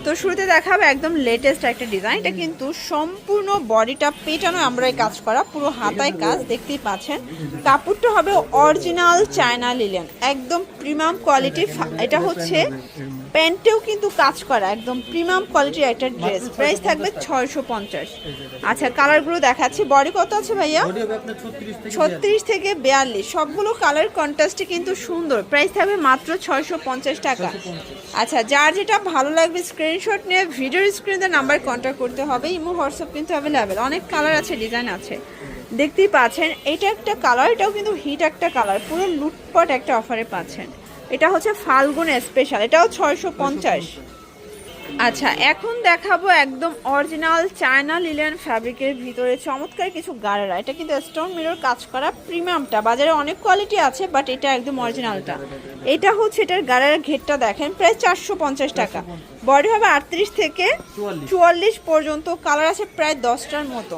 তো শুরুতে দেখাবো একদম লেটেস্ট একটা ডিজাইন। এটা কিন্তু সম্পূর্ণ বডিটা পেটানো আমরাই কাজ করা, পুরো হাতায় কাজ দেখতেই পাচ্ছেন। কাপড়টা হবে অরিজিনাল চায়না লিলেন, একদম প্রিমিয়াম কোয়ালিটি। এটা হচ্ছে প্যান্টেও কিন্তু কাজ করা, একদম প্রিমিয়াম কোয়ালিটির একটা ড্রেস। প্রাইস থাকবে 650। আচ্ছা কালারগুলো দেখাচ্ছি। বডি কত আছে ভাইয়া? 36 থেকে 42, সবগুলো কালার কন্ট্রাস্টে কিন্তু সুন্দর। প্রাইস থাকবে মাত্র 650 টাকা। আচ্ছা যার যেটা ভালো লাগবে স্ক্রিনশট নিয়ে ভিডিওর স্ক্রিনে নাম্বার কন্ট্যাক্ট করতে হবে। ইমো হোয়াটসঅ্যাপ কিন্তু অ্যাভেলেবেল, অনেক কালার আছে, ডিজাইন আছে, দেখতেই পাচ্ছেন। এটা একটা কালার, এটাও কিন্তু হিট একটা কালার, পুরো লুটপাট একটা অফারে পাচ্ছেন। এটা হচ্ছে ফাল্গুন স্পেশাল, এটাও 650। আচ্ছা এখন দেখাবো একদম অরিজিনাল চায়না লিলেন ফ্যাব্রিকের ভিতরে চমৎকার কিছু গাড়ারা। এটা কিন্তু স্টোন মিরর কাজ করা প্রিমিয়ামটা, বাজারে অনেক কোয়ালিটি আছে বাট এটা একদম অরিজিনালটা। এটা হচ্ছে এটার গাড়ার ঘেরটা দেখেন, প্রায় 450 টাকা। বডি হবে 38 থেকে 44 পর্যন্ত, কালার আছে প্রায় 10টার মতো।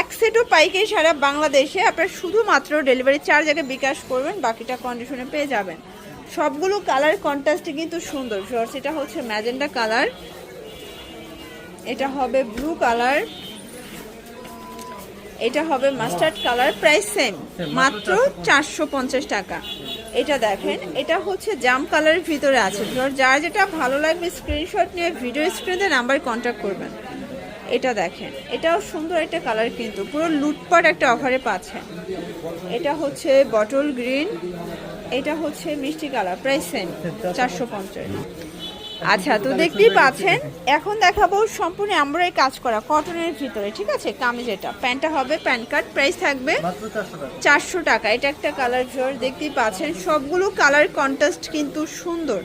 এক সেটও পাইকারি সারা বাংলাদেশে। আপনারা শুধুমাত্র ডেলিভারি চার্জ আগে বিকাশ করবেন, বাকিটা কন্ডিশনে পেয়ে যাবেন। সবগুলো কালার কন্ট্রাস্টে কিন্তু সুন্দর। এটা হচ্ছে ম্যাজেন্ডা কালার, এটা হবে ব্লু কালার, এটা হবে মাস্টার্ড কালার। প্রাইস সেম, মাত্র 450 টাকা। এটা দেখেন, এটা হচ্ছে জাম কালারের ভিতরে আছে। যার যেটা ভালো লাগবে স্ক্রিনশট নিয়ে ভিডিও স্ক্রিনে নাম্বার কন্ট্যাক্ট করবেন। এটা দেখেন, এটাও সুন্দর একটা কালার, কিন্তু পুরো লুটপাট একটা অফারে পাচ্ছেন। এটা হচ্ছে বটল গ্রিন, এটা হচ্ছে মিষ্টি কালার। Price same, 450। আচ্ছা তো দেখতেই পাচ্ছেন। এখন দেখাবো সম্পূর্ণ আমরাই কাজ করা কটনের ভিতরে, ঠিক আছে। কামিজ, এটা প্যান্টটা হবে প্যান্ট কাট। প্রাইস থাকবে 400 টাকা। এটা একটা কালার ভিউয়ার দেখতেই পাচ্ছেন, সবগুলো কালার কন্ট্রাস্ট কিন্তু সুন্দর।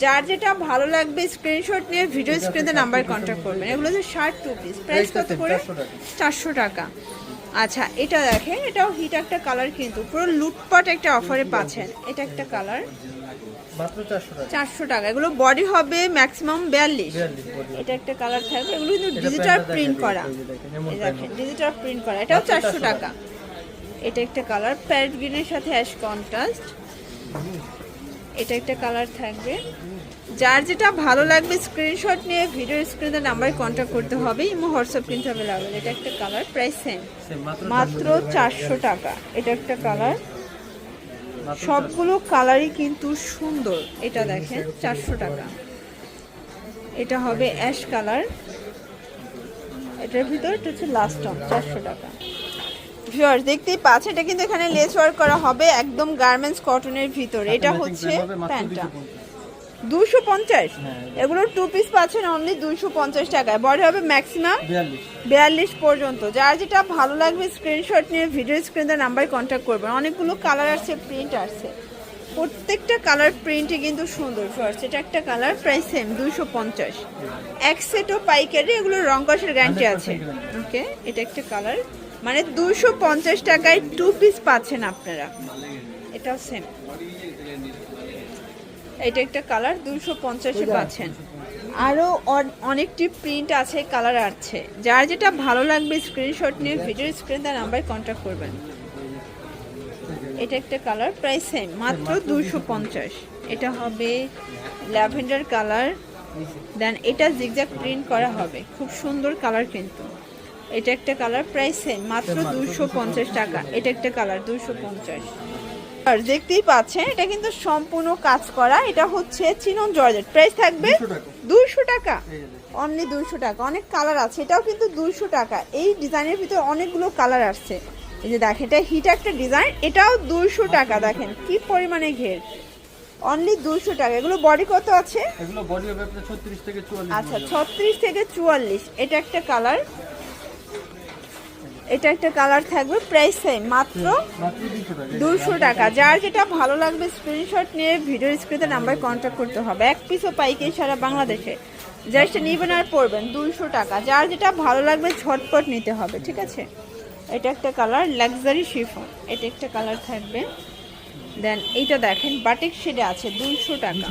যার যেটা ভালো লাগবে স্ক্রিনশট নিয়ে ভিডিও স্ক্রিনে নাম্বার কন্ট্যাক্ট করবেন। এগুলো হচ্ছে শার্ট 2 পিস। প্রাইস কত করে? 400 টাকা। আচ্ছা এটা দেখেন, এটাও হিট একটা কালার, কিন্তু পুরো লুটপাট একটা অফারে পাচ্ছেন। এটা একটা কালার, মাত্র 400 টাকা। এগুলো বডি হবে ম্যাক্সিমাম 42। এটা একটা কালার থাকবে, এগুলো কিন্তু ডিজিটাল প্রিন্ট করা, এই দেখেন ডিজিটাল প্রিন্ট করা। এটাও 400 টাকা। এটা একটা কালার প্যারেট গ্রিনের সাথে অ্যাশ কন্ট্রাস্ট। এটা একটা কালার থাকবে। যার যেটা ভালো লাগবে স্ক্রিনশট নিয়ে ভিডিও স্ক্রিনে নাম্বার কন্ট্যাক্ট করতে হবে। ইমো হোয়াটসঅ্যাপ কিন্তু অ্যাভেলেবেল। এটা একটা কালার, প্রাইস সেম, মাত্র 400 টাকা। এটা একটা কালার, সবগুলো কালারই কিন্তু সুন্দর। এটা দেখেন 400 টাকা। এটা হবে অ্যাশ কালার, এটার ভিতর এটা হচ্ছে লাস্ট অন 400 টাকা। ভিউয়ার্স দেখতেই পাচ্ছেন, এটা কিন্তু এখানে লেস ওয়ার্ক করা হবে একদম গার্মেন্টস কটনের ভিতরে। এটা হচ্ছে প্যান্টটা 250। এগুলো 2 পিস পাচ্ছেন অনলি 250 টাকায়। বডি হবে ম্যাক্সিমাম 42 পর্যন্ত। যার যেটা ভালো লাগবে স্ক্রিনশট নিয়ে ভিডিও স্ক্রিনে নাম্বার কন্ট্যাক্ট করবেন। অনেকগুলো কালার আছে, প্রিন্ট আছে, প্রত্যেকটা কালার প্রিন্টই কিন্তু সুন্দর। ফার্স্ট এটা একটা কালার, প্রাইস সেম 250। এক সেটও পাইকারি, এগুলো রং কষের গ্যারান্টি আছে। ওকে এটা একটা কালার, মানে 250 টাকায় 2 পিস পাচ্ছেন আপনারা। এটাও সেম, এটা একটা কালার 250-এ পাচ্ছেন। আরও অনেকটি প্রিন্ট আছে, কালার আছে। যার যেটা ভালো লাগবে স্ক্রিনশট নিয়ে ভিডিও স্ক্রিনে নাম্বার কন্ট্যাক্ট করবেন। এটা একটা কালার, প্রাইস সেম, মাত্র 250। এটা হবে ল্যাভেন্ডার কালার, দেন এটা জিগজ্যাগ প্রিন্ট করা হবে, খুব সুন্দর কালার কিন্তু। এটা একটা কালার, প্রাইস সেম, মাত্র 250 টাকা। এটা একটা কালার 250। আর দেখতেই পাচ্ছেন এটা কিন্তু সম্পূর্ণ কাজ করা। এটা হচ্ছে চিনন জর্জেট। প্রাইস থাকবে 200 টাকা, অনলি 200 টাকা। অনেক কালার আছে, এটাও কিন্তু 200 টাকা। এই ডিজাইনের ভিতরে অনেকগুলো কালার আসছে। এই যে দেখেন, এটা হিট একটা ডিজাইন, এটাও 200 টাকা। দেখেন কি পরিমাণে ঘের, অনলি 200 টাকা। এগুলো বডি কত আছে? এগুলো বডি হবে আপনার 36 থেকে 44। আচ্ছা 36 থেকে 44। এটা একটা কালার, এটা একটা কালার থাকবে। প্রাইস সেম, মাত্র 200 টাকা। যার যেটা ভালো লাগবে স্ক্রিনশট নিয়ে ভিডিও স্ক্রিনে নাম্বার কন্ট্যাক্ট করতে হবে। এক পিসও পাইকারি সারা বাংলাদেশে। জাস্ট নিবেন আর পড়বেন, 200 টাকা। যার যেটা ভালো লাগবে ঝটপট নিতে হবে, ঠিক আছে। এটা একটা কালার লাক্সারি শিফন, এটা একটা কালার থাকবে। দেন এইটা দেখেন বাটিক শেডে আছে, 200 টাকা।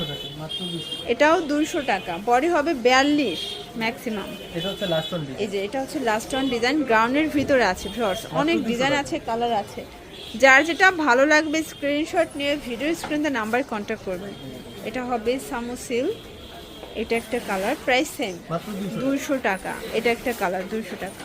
এটাও 200 টাকা। বডি হবে 42 ম্যাক্সিমাম। এটা হচ্ছে লাস্ট ওয়ান ডিজাইন। এই যে এটা হচ্ছে লাস্ট ওয়ান ডিজাইন, গ্রাউন্ডের ভিতরে আছে। ভিউয়ার্স অনেক ডিজাইন আছে, কালার আছে। যার যেটা ভালো লাগবে স্ক্রিনশট নিয়ে ভিডিও স্ক্রিনে নাম্বার কন্ট্যাক্ট করবেন। এটা হবে সামু সিল্ক, এটা একটা কালার, প্রাইস সেম মাত্র 200 200 টাকা। এটা একটা কালার 200 টাকা।